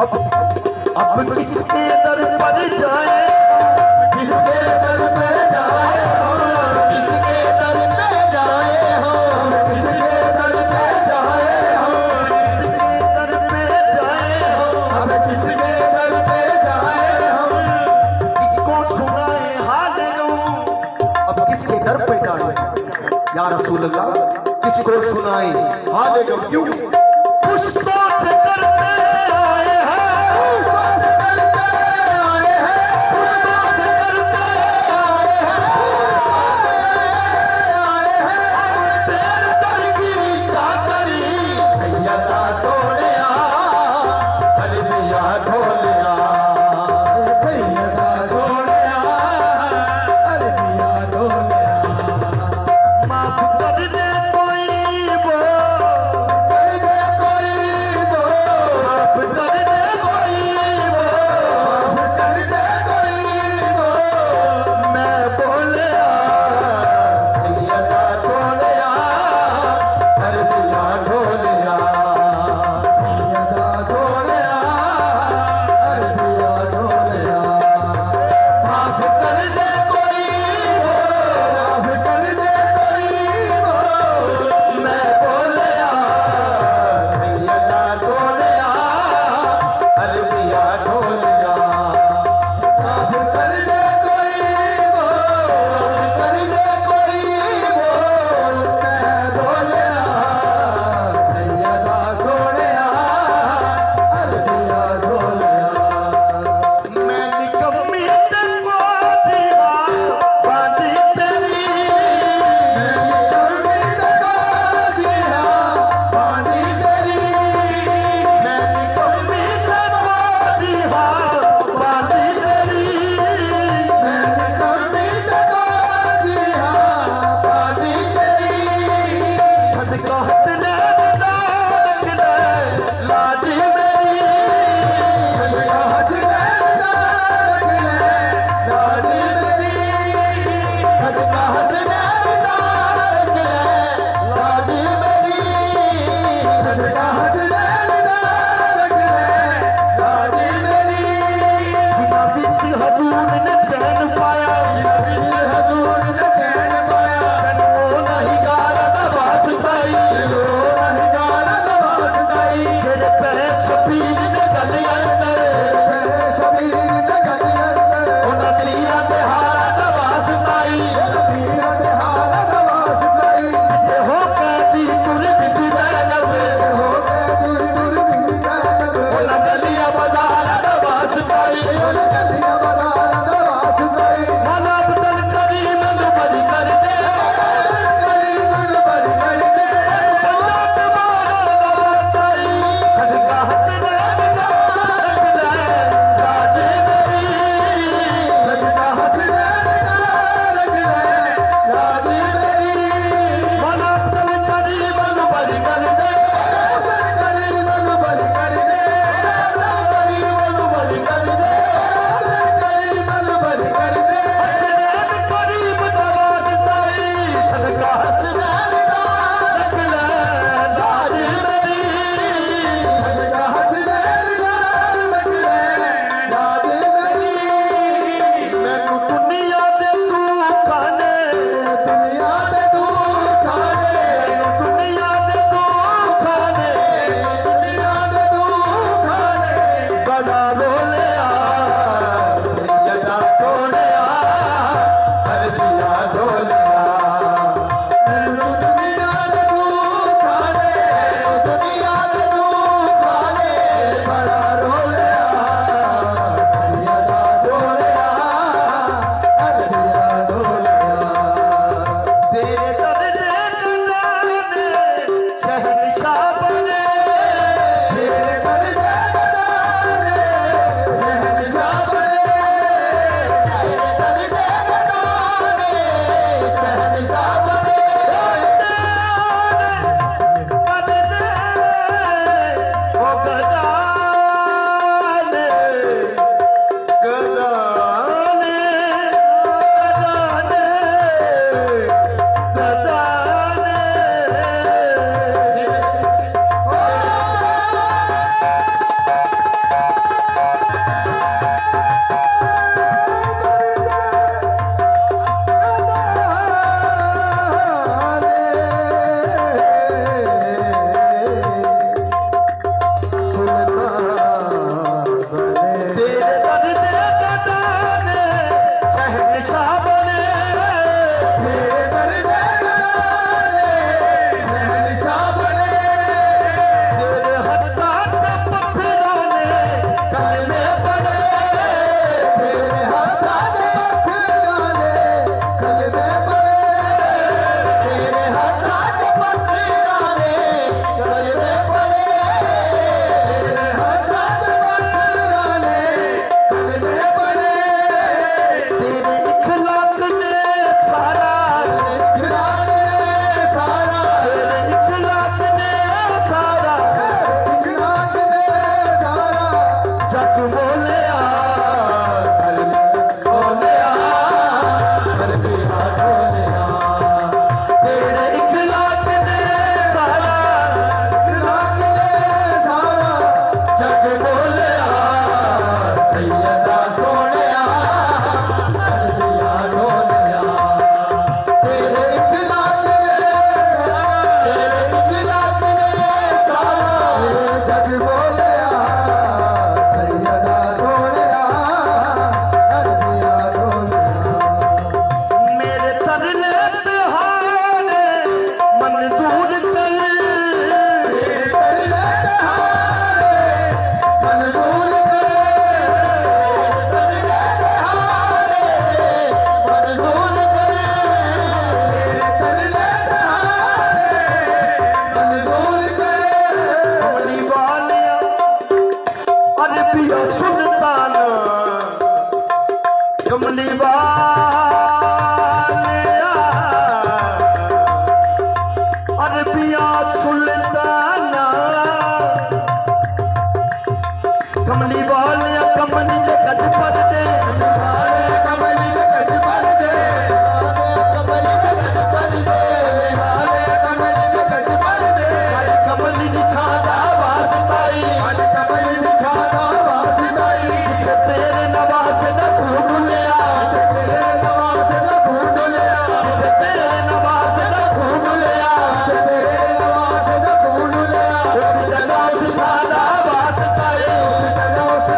अब किसके दर पर जाए, किसके दर पे जाए हो, किसके दर पे जाए हो, किसके दर पे जाए हो, किसके दर पे जाए हो, अब किसके दर पे जाए हो, किसको सुनाए हाल गम, अब किसके दर पे जाए या रसूल अल्लाह, किसको सुनाए हाल गम। क्यों पुष्पों से करते आए हैं, पुष्पों से करते आए हैं, पुष्पों से करते आए हैं, तेरे दर की चादरी सैयदा सोनिया अलविया ढोलिया, सैयदा सोनिया अलविया ढोलिया। माफ कर दे कोई वो, कर दे कोई वो, माफ कर दे कोई वो, माफ कर दे कोई वो, मैं बोलिया सैयदा सोनिया अलविया ढोलिया, सैयदा सोनिया अलविया ढोलिया। माफ कर दे कोई वो, माफ कर दे कोई वो, मैं बोलिया सैयदा सोनिया अलविया ढोलिया। माफ कर दे कोई वो, माफ कर दे कोई वो, मैं बोलिया सैयदा सोनिया अलविया ढोलिया। मैं निकम्मी तेको दिया बांधी तेरी, मैं निकम्मी तेको दिया बांधी तेरी, मैं निकम्मी तेको दिया बांधी तेरी, मैं निकम्मी तेको दिया बांधी तेरी। सदका हंसने रख ले लाजी मेरी, सदका हंसने रख ले लाजी मेरी, सदका हंसने रख ले लाजी मेरी, सदका हंसने रख ले लाजी मेरी। जिना बिच हजूर ने चैन पाया, जिना बिच हजूर ने चैन पाया, तैनू नहीं गारा दा वास्ताई, तैनू नहीं गारा दा वास्ताई, जेड़े पैसे शबीर ने गली अंदर, पैसे शबीर ने गली अंदर, उन्हां तीरां ते हारां दा वास्ताई, उन्हां तीरां ते हारां दा वास्ताई। जे हो कैदी तुर बिबी ज़ैनब, हो कैदी तुर बिबी ज़ैनब, उन्हां गलियां बाज़ारां दा वास्ताई, उन्हां गलियां बाज़ारां दा वास्ताई। मौला अब्दुल करीम नू बरी कर दे, करीम नू बरी कर दे, अल्लाह तबारक व तआला सदका हथ पिया सुल्तान कमली वालिया अरे पिया सुल्तान कमली वालिया कमली के कट पर दे कमली के कट पर दे कमली के कट पर दे कमली के कट पर दे कमली की छादा वासताई कमली की छादा वासताई तेरे नवाज दा खूब लिया तेरे नवाज दा खूब लिया तेरे नवाज दा खूब लिया तेरे नवाज दा खूब लिया उस जगह उस छादा वासताई उस जगह उस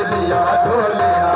दिया ढोलिया